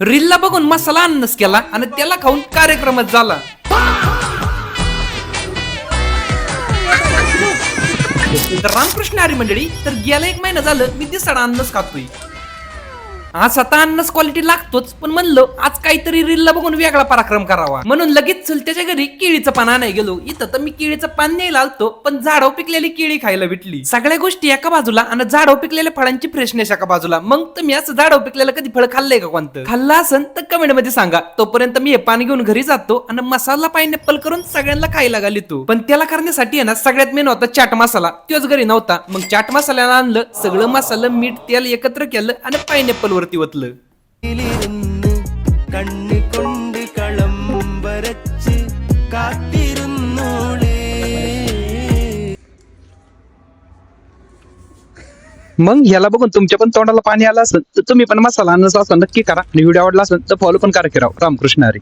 रीलला बघून मसाला अन्नस केला आणि त्याला खाऊन कार्यक्रमच झाला. तर रामकृष्ण हरी मंडळी, तर गेला 1 महिना झालं मी दिसाडा अन्नस खातोय. आज आता अन्नस क्वालिटी लागतोच, पण म्हणलो आज काहीतरी रीलला बघून वेगळा पराक्रम करावा म्हणून लगेच चुलत्याच्या घरी केळीचं पान आणायला गेलो. इथं तर मी केळीचं पान न्यायला आलतो, पण झाडावर पिकलेली केळी खायला भेटली. सगळ्या गोष्टी एका बाजूला आणि झाडावर पिकलेल्या फळांची फ्रेशनेस एका बाजूला. मग तुम्ही असं झाडावर पिकलेलं कधी फळ खाल्लंय का? कोणतं खाल्लं असन तर कमेंट मध्ये सांगा. तोपर्यंत मी हे पान घेऊन घरी जातो आणि मसाला पायनॅपल करून सगळ्यांना खायला घालितो. पण त्याला करण्यासाठी आहे ना सगळ्यात मेन होता चाट मसाला. तोच घरी नव्हता. मग चाट मसाल्याला आणलं, सगळं मसाला मीठ तेल एकत्र केलं आणि पायनॅपल वरती ओतलं. मग ह्याला बघून तुमच्या पण तोंडाला पाणी आलं असेल तर तुम्ही पण मसाला अन्नस असं नक्की करा. आणि व्हिडिओ आवडला असेल तर फॉलो पण करा. रामकृष्ण हरी.